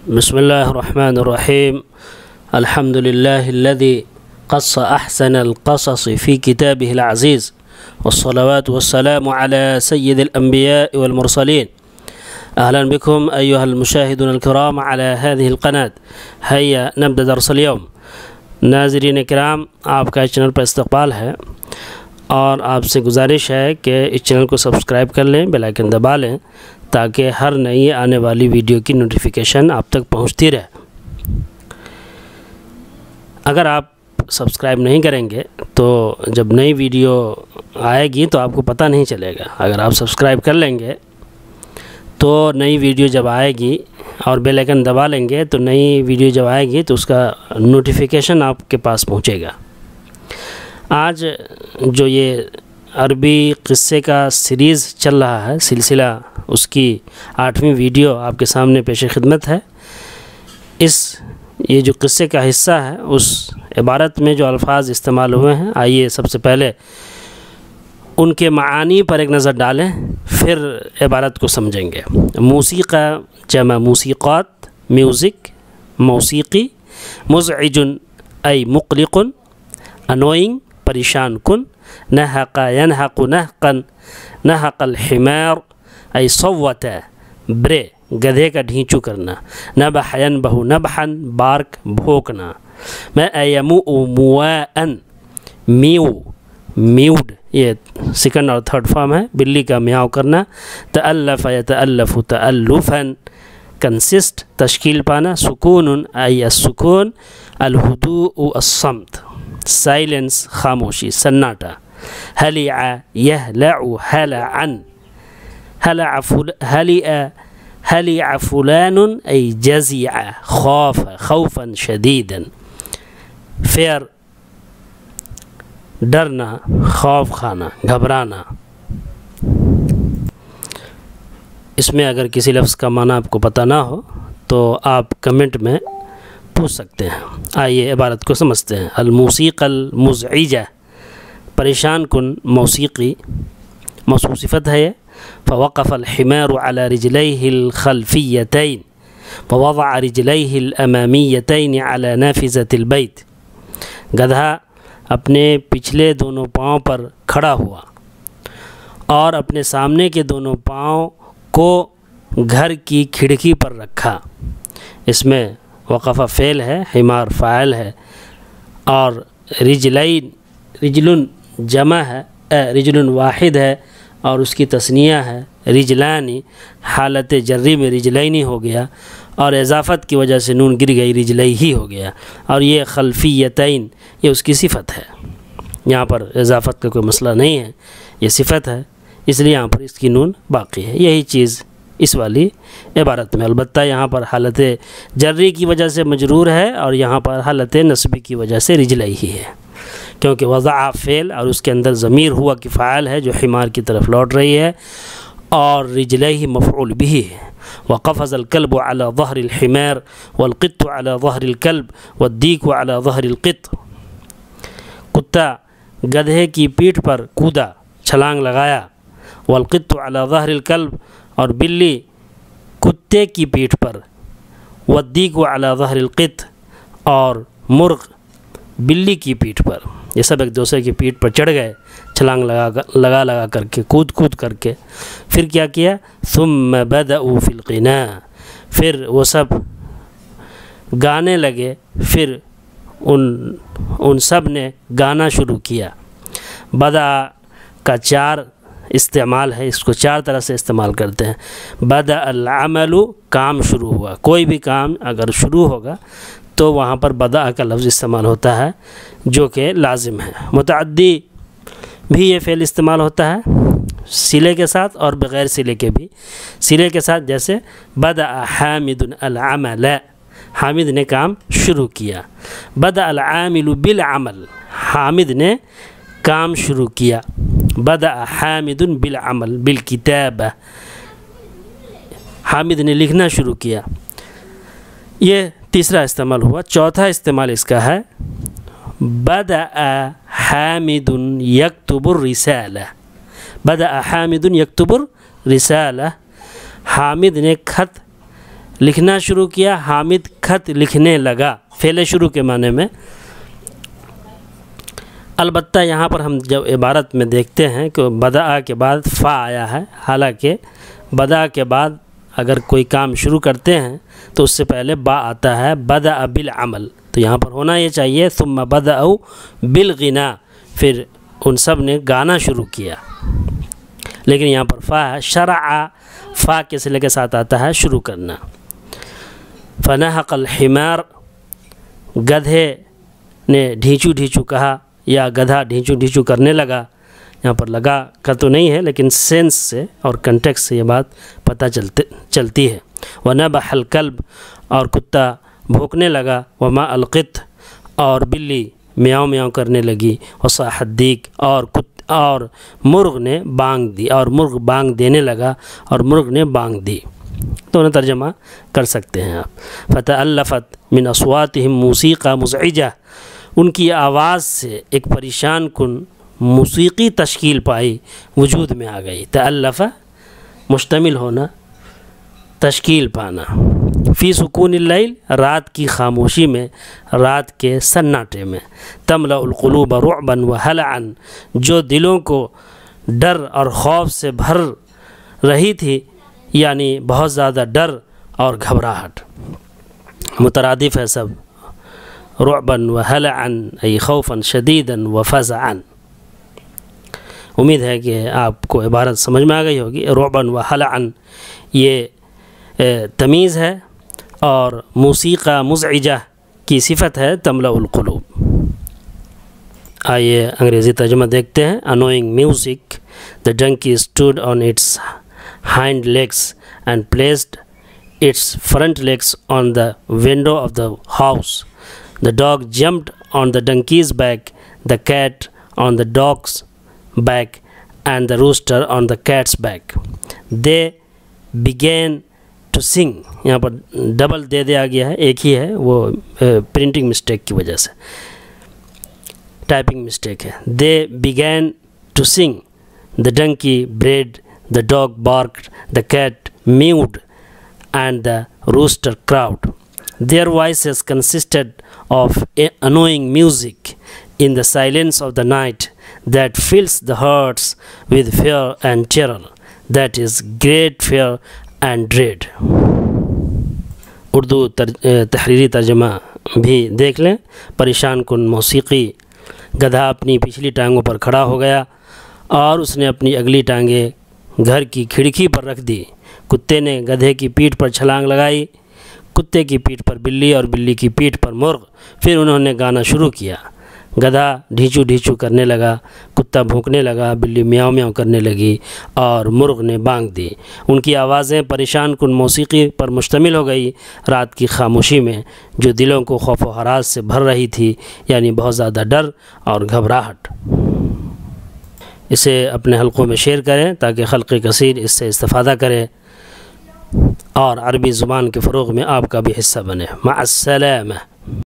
بسم الله الرحمن الرحيم. الحمد لله الذي قص أحسن القصص في كتابه العزيز، والصلوات والسلام على سيد الأنبياء والمرسلين. أهلا بكم أيها المشاهدون الكرام على هذه القناة. هيا نبدأ درس اليوم. ناظرین کرام، آپ کا اس چینل پر استقبال ہے اور آپ سے گزارش ہے کہ اس چینل کو سبسکرائب کر لیں، بیل آئیکن دبا لیں تاکہ ہر نئی آنے والی ویڈیو کی نوٹیفیکیشن آپ تک پہنچتی رہے۔ اگر آپ سبسکرائب نہیں کریں گے تو جب نئی ویڈیو آئے گی تو آپ کو پتہ نہیں چلے گا۔ اگر آپ سبسکرائب کر لیں گے تو نئی ویڈیو جب آئے گی اور بیل آئیکن دبا لیں گے تو نئی ویڈیو جب آئے گی تو اس کا نوٹیفیکیشن آپ کے پاس پہنچے گا۔ آج جو یہ عربی قصے کا سیریز چل رہا ہے، سلسلہ، اس کی 8ویں ویڈیو آپ کے سامنے پیش خدمت ہے۔ یہ جو قصے کا حصہ ہے، اس عبارت میں جو الفاظ استعمال ہوئے ہیں، آئیے سب سے پہلے ان کے معانی پر ایک نظر ڈالیں، پھر عبارت کو سمجھیں گے۔ موسیقی جمع موسیقات، میوزک، موسیقی، مزعج ای مقلق، انوئنگ، پریشان کن، نحق ینحق نحقا، نحق الحمار ای صوت، برے، گدھے کا ڈھینچو کرنا، نبح ینبح نبحا، بارک، بھوکنا، میں ایموء مواءن، میو، میوڈ، یہ سیکنڈ اور تھرڈ فارم ہے، بلی کا میاؤ کرنا، تألف یتألف تألفا، کنسسٹ، تشکیل پانا، سکون ای السکون، الہدوء الصمت، سائلنس، خاموشی، سناٹا، ہلع یہلع ہلعا، ہلع فلان ای جزع، خوف، خوفا شدیدا، فیئر، ڈرنا، خوف کھانا، گھبرانا۔ اس میں اگر کسی لفظ کا معنی آپ کو پتہ نہ ہو تو آپ کمنٹ میں پوچھ سکتے ہیں۔ آئیے عبارت کو سمجھتے ہیں۔ الموسیقی المزعجہ، پریشان کن موسیقی، موصوف صفت ہے یہ۔ فوقف الحمار على رجليه الخلفيتين ووضع رجليه الأماميتين على نافذة البيت، گدھا اپنے پچھلے دونوں پاؤں پر کھڑا ہوا اور اپنے سامنے کے دونوں پاؤں کو گھر کی کھڑکی پر رکھا۔ اس میں وقف فعل ہے، حمار فاعل ہے، اور رجلین، رجل جمع ہے، رجل واحد ہے اور اس کی تثنیہ ہے رجلانی، حالت جری میں رجلینی ہو گیا اور اضافت کی وجہ سے نون گر گئی، رجلی ہی ہو گیا، اور یہ خلفیتین، یہ اس کی صفت ہے۔ یہاں پر اضافت کا کوئی مسئلہ نہیں ہے، یہ صفت ہے، اس لیے یہاں پر اس کی نون باقی ہے۔ یہی چیز اس والی عبارت میں، البتہ یہاں پر حالت جری کی وجہ سے مجرور ہے اور یہاں پر حالت نصبی کی وجہ سے رجلی ہی ہے، کیونکہ وضع فعل اور اس کے اندر ضمیر ہوا کہ فاعل ہے جو حمار کی طرف لوٹ رہی ہے، اور رجلی مفعول بھی ہے۔ وقفز الكلب على ظهر الحمار والقط على ظهر الكلب والديك على ظهر القط، کتا گدھے کی پیٹھ پر کودا، چھلانگ لگایا، والقط على ظهر الكلب، اور بلی کتے کی پیٹھ پر، والديك على ظهر القط، اور مرغ بلی کی پیٹھ پر، یہ سب ایک دوسرے کی پیٹھ پر چڑھ گئے چھلانگ لگا کر کے، کود کر کے۔ پھر کیا کیا؟ ثم بدأوا فی الغناء، پھر وہ سب گانے لگے، پھر ان سب نے گانا شروع کیا۔ بدأ کا 4 استعمال ہے، اس کو 4 طرح سے استعمال کرتے ہیں۔ بدأ العمل، کام شروع ہوا، کوئی بھی کام اگر شروع ہوگا تو وہاں پر بدأ کا لفظ استعمال ہوتا ہے جو کہ لازم ہے۔ متعدی بھی یہ فعل استعمال ہوتا ہے صلے کے ساتھ اور بغیر صلے کے بھی۔ صلے کے ساتھ جیسے بدأ حامد العمل، حامد نے کام شروع کیا۔ بدأ العامل بالعمل، حامد نے کام شروع کیا۔ بدأ حامد بالعمل بالکتابہ، حامد نے لکھنا شروع کیا۔ یہ تیسرا استعمال ہوا۔ چوتھا استعمال اس کا ہے بدأ حامد یکتب الرسالہ، بدأ حامد یکتب الرسالہ، حامد نے خط لکھنا شروع کیا، حامد خط لکھنے لگا، فعل شروع کے معنی میں۔ البتہ یہاں پر ہم جب عبارت میں دیکھتے ہیں کہ بدأ کے بعد فا آیا ہے، حالانکہ بدأ کے بعد اگر کوئی کام شروع کرتے ہیں تو اس سے پہلے با آتا ہے، بدأ بالعمل، تو یہاں پر ہونا یہ چاہیے ثم بدأوا بالغنا، پھر ان سب نے گانا شروع کیا، لیکن یہاں پر فا ہے، شرع فا کے صلے کے ساتھ آتا ہے شروع کرنا۔ فنحق الحمار، گدھے نے ڈھینچو ڈھینچو کہا یا گدھا ڈھینچو ڈھینچو کرنے لگا، یہاں پر لگا کا تو نہیں ہے لیکن سینس سے اور کنٹیکس سے یہ بات پتہ چلتی ہے۔ ونبح الکلب، اور کتا بھونکنے لگا، وما القط، اور بلی میاؤں میاؤں کرنے لگی، وصاح الدیک، اور مرغ نے بانگ دی، اور مرغ بانگ دینے لگا اور مرغ نے بانگ دی۔ دونوں ترجمہ کر سکتے ہیں آپ۔ فتألفت من اصواتهم موسیقی مزعجہ، ان کی آواز سے ایک پریشان کن موسیقی تشکیل پائی، وجود میں آ گئی۔ تألف مشتمل ہونا، تشکیل پانا۔ فی سکون اللیل، رات کی خاموشی میں، رات کے سناٹے میں۔ تملأ القلوب رعبا وہلعا، جو دلوں کو ڈر اور خوف سے بھر رہی تھی، یعنی بہت زیادہ ڈر اور گھبراہٹ۔ مترادف ہے سب، رعبا وہلعا ای خوفا شدیدا وفزعا۔ امید ہے کہ آپ کو عبارت سمجھ میں آ گئی ہوگی۔ رعبا وہلعا یہ تمیز ہے، اور موسیقی مزعجہ کی صفت ہے تملأ القلوب۔ آئیے انگریزی ترجمہ دیکھتے ہیں۔ annoying music, the donkey stood on its hind legs and placed its front legs on the window of the house. The dog jumped on the donkey's back, the cat on the dog's back, and the rooster on the cat's back. They began to sing. یہاں پر double دے دیا گیا ہے، ایک ہی ہے، وہ printing mistake کی وجہ سے، ٹائپنگ مسٹیک ہے۔ They began to sing. The donkey brayed, the dog barked, the cat mewed, and the rooster crowed. Their voices consisted of annoying music in the silence of the night that fills the hearts with fear and terror, that is great fear and dread. Urdu تحریری ترجمہ بھی دیکھ لیں۔ پریشان کن موسیقی، گدھا اپنی پچھلی ٹانگوں پر کھڑا ہو گیا اور اس نے اپنی اگلی ٹانگیں گھر کی کھڑکی پر رکھ دی۔ کتے نے گدھے کی پیٹھ پر چھلانگ لگائی، کتے کی پیٹھ پر بلی اور بلی کی پیٹھ پر مرغ، پھر انہوں نے گانا شروع کیا۔ گدھا ڈھینچو ڈھینچو کرنے لگا، کتا بھونکنے لگا، بلی میاؤں میاؤں کرنے لگی اور مرغ نے بانگ دی۔ ان کی آوازیں پریشان کن موسیقی پر مشتمل ہو گئی، رات کی خاموشی میں، جو دلوں کو خوف و ہراس سے بھر رہی تھی، یعنی بہت زیادہ ڈر اور گھبراہٹ۔ اسے اپنے حلقوں میں شیئر کریں تاکہ خلق کثیر اس سے استفادہ کرے اور عربی زبان کے فروغ میں آپ کا بھی حصہ بنے۔ مع السلامہ۔